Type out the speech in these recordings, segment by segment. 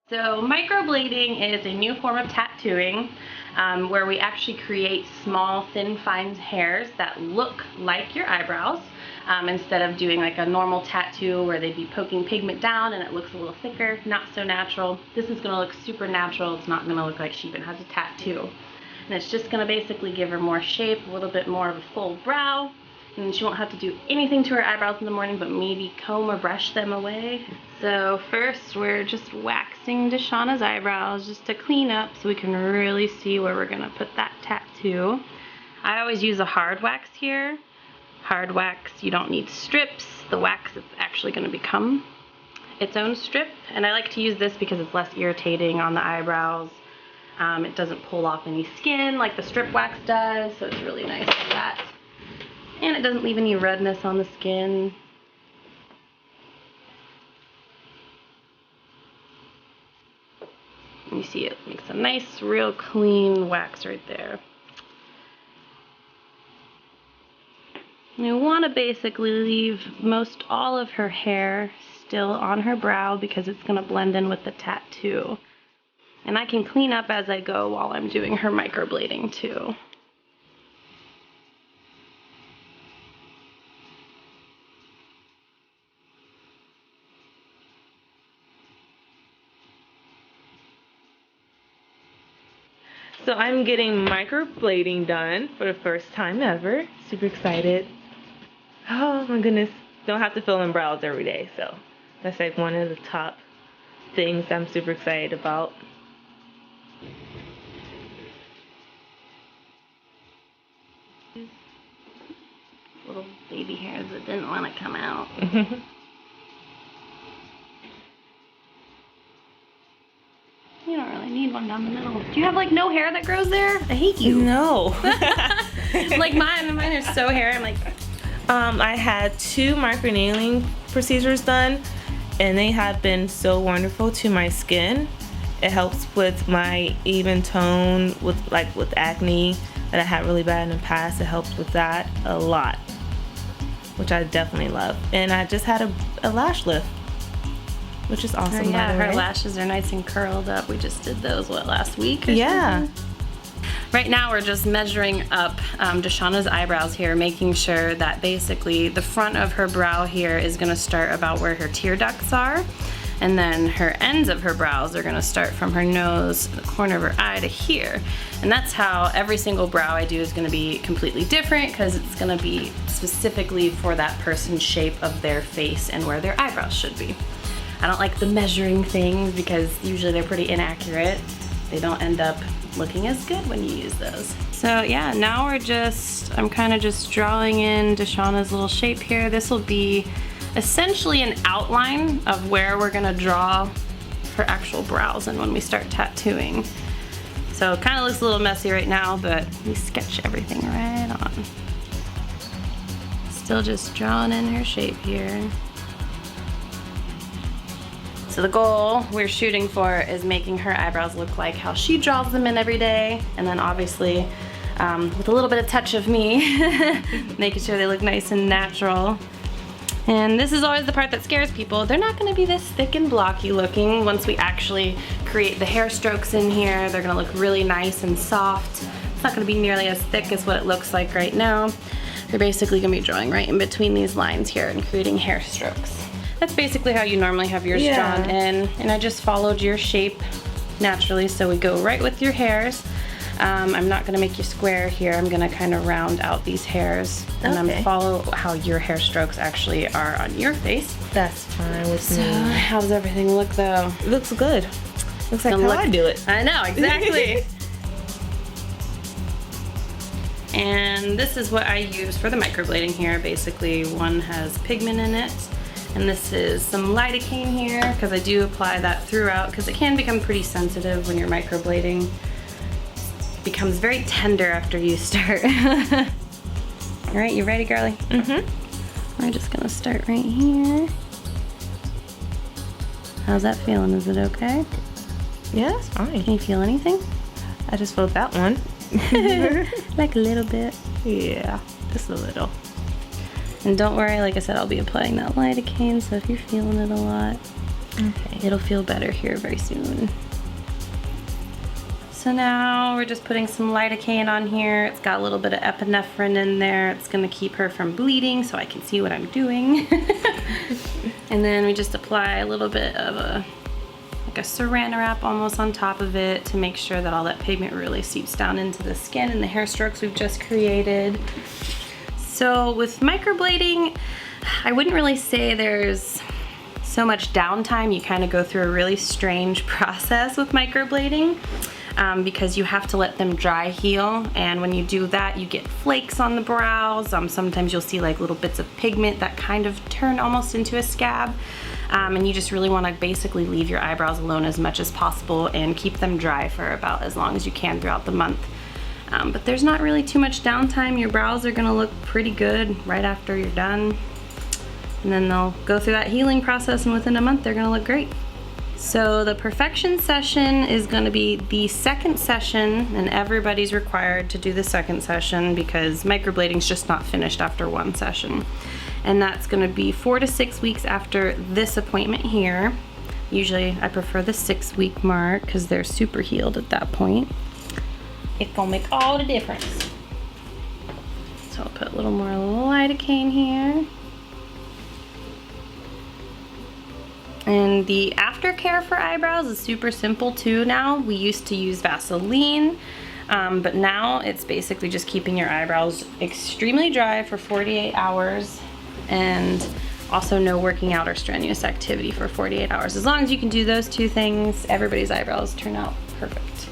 So microblading is a new form of tattooing where we actually create small, thin, fine hairs that look like your eyebrows instead of doing like a normal tattoo where they'd be poking pigment down and it looks a little thicker, not so natural. This is going to look super natural. It's not going to look like she even has a tattoo. And it's just going to basically give her more shape, a little bit more of a full brow. And she won't have to do anything to her eyebrows in the morning but maybe comb or brush them away. So first we're just waxing DeShawna's eyebrows just to clean up so we can really see where we're gonna put that tattoo. I always use a hard wax here. Hard wax, you don't need strips. The wax is actually gonna become its own strip. And I like to use this because it's less irritating on the eyebrows. It doesn't pull off any skin like the strip wax does, so it's really nice for that. And it doesn't leave any redness on the skin. You see it makes a nice, real clean wax right there. And you want to basically leave most all of her hair still on her brow because it's going to blend in with the tattoo. And I can clean up as I go while I'm doing her microblading too. So I'm getting microblading done for the first time ever. Super excited. Oh my goodness. Don't have to fill in brows every day, so that's like one of the top things I'm super excited about. Little baby hairs that didn't want to come out. You don't really need one down the middle. Do you have like no hair that grows there? I hate you. No. Like mine are so hairy. I'm like, I had 2 microneedling procedures done and they have been so wonderful to my skin. It helps with my even tone with acne that I had really bad in the past. It helps with that a lot, which I definitely love. And I just had a lash lift, which is awesome. Yeah, by the her way. lashes are nice and curled up. We just did those, what, last week or Yeah. something? Right now we're just measuring up DeShawna's eyebrows here, making sure that basically the front of her brow here is going to start about where her tear ducts are. And then her ends of her brows are going to start from her nose, the corner of her eye to here. And that's how every single brow I do is going to be completely different because it's going to be specifically for that person's shape of their face and where their eyebrows should be. I don't like the measuring things because usually they're pretty inaccurate. They don't end up looking as good when you use those. So yeah, now I'm kind of just drawing in DeShawna's little shape here. This will be essentially an outline of where we're gonna draw her actual brows and when we start tattooing. So it kind of looks a little messy right now, but we sketch everything right on. Still just drawing in her shape here. So the goal we're shooting for is making her eyebrows look like how she draws them in every day, and then obviously with a little bit of touch of me, making sure they look nice and natural. And this is always the part that scares people. They're not gonna be this thick and blocky looking. Once we actually create the hair strokes in here, they're gonna look really nice and soft. It's not gonna be nearly as thick as what it looks like right now. They're basically gonna be drawing right in between these lines here and creating hair strokes. That's basically how you normally have yours drawn in, and I just followed your shape naturally, so we go right with your hairs. I'm not gonna make you square here. I'm gonna kind of round out these hairs and then follow how your hair strokes actually are on your face. That's fine with me. So how does everything look though? It looks good. Looks like how I do it. I know, exactly. And this is what I use for the microblading here. Basically, one has pigment in it, and this is some lidocaine here because I do apply that throughout because it can become pretty sensitive when you're microblading. It becomes very tender after you start. All right, you ready, girly? Mm-hmm. We're just gonna start right here. How's that feeling? Is it okay? Yeah, it's fine. Can you feel anything? I just felt that one. Like a little bit. Yeah, just a little. And don't worry, like I said, I'll be applying that lidocaine, so if you're feeling it a lot, Okay. It'll feel better here very soon. So now we're just putting some lidocaine on here. It's got a little bit of epinephrine in there. It's gonna keep her from bleeding so I can see what I'm doing. And then we just apply a little bit of a saran wrap almost on top of it to make sure that all that pigment really seeps down into the skin and the hair strokes we've just created. So with microblading, I wouldn't really say there's so much downtime. You kind of go through a really strange process with microblading. Because you have to let them dry heal, and when you do that you get flakes on the brows. Sometimes you'll see like little bits of pigment that kind of turn almost into a scab, and you just really want to basically leave your eyebrows alone as much as possible and keep them dry for about as long as you can throughout the month. But there's not really too much downtime. Your brows are gonna look pretty good right after you're done, and then they'll go through that healing process, and within a month they're gonna look great. So the perfection session is going to be the second session, and everybody's required to do the second session because microblading's just not finished after one session. And that's going to be 4 to 6 weeks after this appointment here. Usually I prefer the 6-week mark because they're super healed at that point. It's going to make all the difference. So I'll put a little more lidocaine here. And the aftercare for eyebrows is super simple too now. We used to use Vaseline, but now it's basically just keeping your eyebrows extremely dry for 48 hours and also no working out or strenuous activity for 48 hours. As long as you can do those two things, everybody's eyebrows turn out perfect.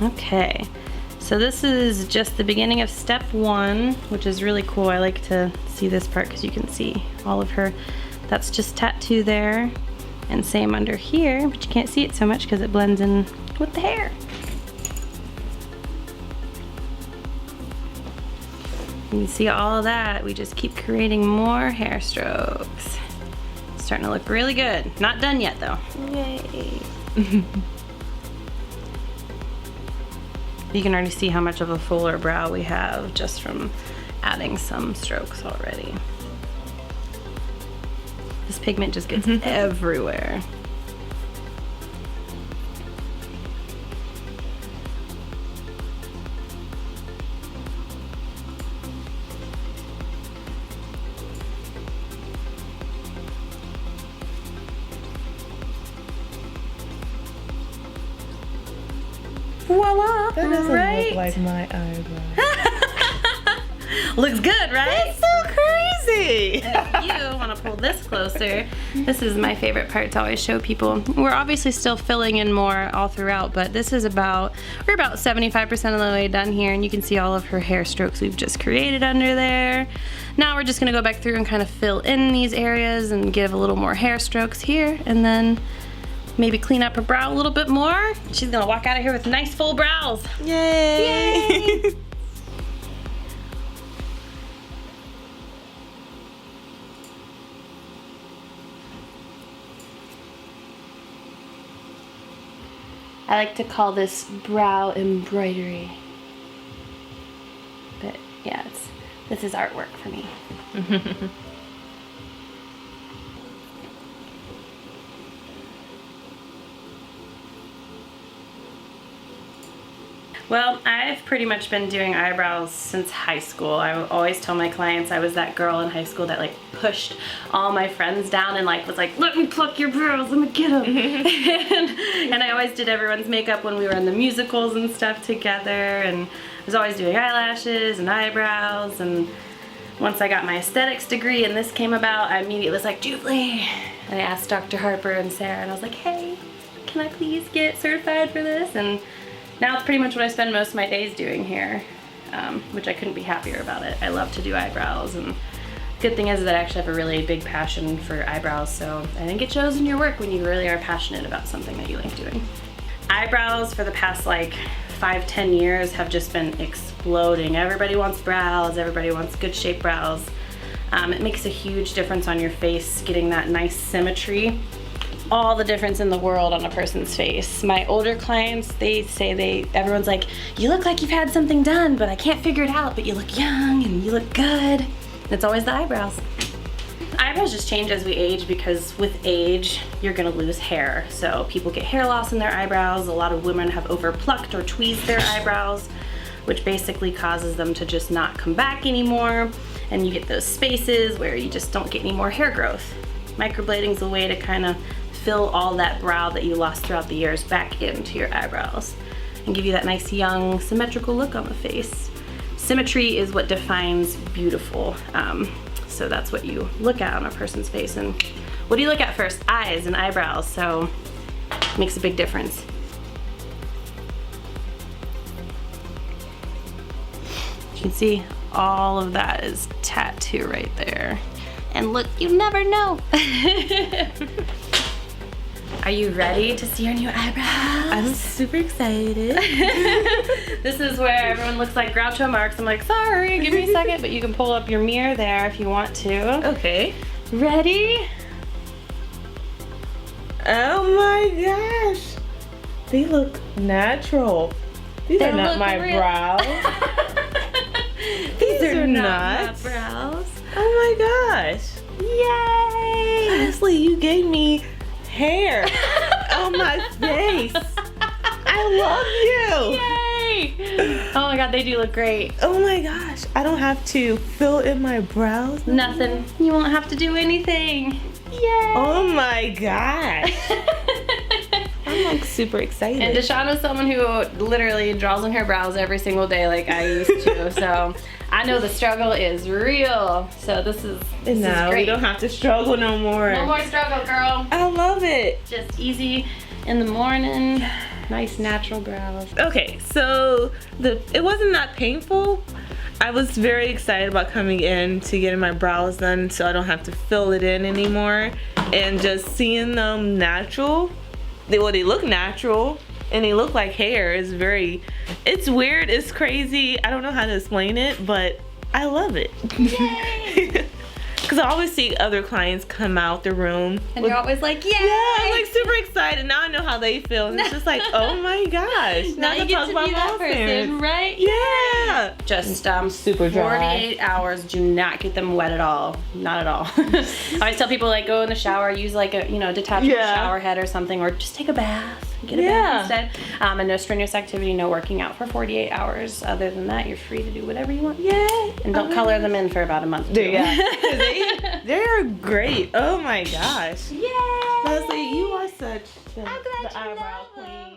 Okay. So this is just the beginning of step 1, which is really cool. I like to see this part because you can see all of her. That's just tattoo there. And same under here, but you can't see it so much because it blends in with the hair. And you see all of that. We just keep creating more hair strokes. It's starting to look really good. Not done yet though. Yay. You can already see how much of a fuller brow we have just from adding some strokes already. This pigment just gets everywhere. Voila! That doesn't right? look like my eyebrow. Looks good, right? That's so crazy! And if you want to pull this closer, this is my favorite part to always show people. We're obviously still filling in more all throughout, but this is we're about 75% of the way done here, and you can see all of her hair strokes we've just created under there. Now we're just going to go back through and kind of fill in these areas and give a little more hair strokes here, and then maybe clean up her brow a little bit more. She's gonna walk out of here with nice full brows. Yay! Yay! I like to call this brow embroidery. But yeah, this is artwork for me. Well, I've pretty much been doing eyebrows since high school. I always tell my clients I was that girl in high school that like pushed all my friends down and like was like, let me pluck your brows, let me get them. and I always did everyone's makeup when we were in the musicals and stuff together, and I was always doing eyelashes and eyebrows. And once I got my aesthetics degree and this came about, I immediately was like, Juvly. And I asked Dr. Harper and Sarah, and I was like, hey, can I please get certified for this? And now it's pretty much what I spend most of my days doing here, which I couldn't be happier about it. I love to do eyebrows, and good thing is that I actually have a really big passion for eyebrows, so I think it shows in your work when you really are passionate about something that you like doing. Eyebrows for the past like 5-10 years have just been exploding. Everybody wants brows, everybody wants good shaped brows. It makes a huge difference on your face, getting that nice symmetry. All the difference in the world on a person's face. My older clients, they say everyone's like, you look like you've had something done, but I can't figure it out, but you look young and you look good. It's always the eyebrows. eyebrows just change as we age because with age, you're gonna lose hair. So people get hair loss in their eyebrows. A lot of women have overplucked or tweezed their eyebrows, which basically causes them to just not come back anymore. And you get those spaces where you just don't get any more hair growth. Microblading is a way to kind of fill all that brow that you lost throughout the years back into your eyebrows and give you that nice young symmetrical look on the face. Symmetry is what defines beautiful. So that's what you look at on a person's face. And what do you look at first? Eyes and eyebrows. So it makes a big difference. You can see all of that is tattoo right there. And look, you never know. Are you ready to see your new eyebrows? I'm super excited. This is where everyone looks like Groucho Marx. I'm like, sorry, give me a second, but you can pull up your mirror there if you want to. Okay. Ready? Oh my gosh. They look natural. These are not my brows. These are not not my brows. Oh my gosh. Yay! Honestly, you gave me hair on my face. I love you. Yay! Oh my god, they do look great. Oh my gosh. I don't have to fill in my brows. Nothing. You won't have to do anything. Yay! Oh my gosh. I'm like super excited. And DeShawna's someone who literally draws on her brows every single day like I used to. So I know the struggle is real. So this is great. We don't have to struggle no more. No more struggle, girl. I love it. Just easy in the morning. Nice natural brows. Okay, so it wasn't that painful. I was very excited about coming in to getting my brows done so I don't have to fill it in anymore. And just seeing them natural. They look natural and they look like hair. It's weird, it's crazy. I don't know how to explain it, but I love it. Yay! Because I always see other clients come out the room. And you're always like, yay! Yeah, I'm like super excited. Now I know how they feel. And it's just like, oh my gosh. Now you get to be that person, right? Yeah. Just super dry. 48 hours, do not get them wet at all. Not at all. I always tell people like go in the shower, use like a, detachable shower head or something, or just take a bath. Get a bath instead. And no strenuous activity, no working out for 48 hours. Other than that, you're free to do whatever you want. Yay. And don't color them in for about a month too. Yeah. They're great. Oh my gosh. Yay! Leslie, you are such the I'm glad you eyebrow know. queen.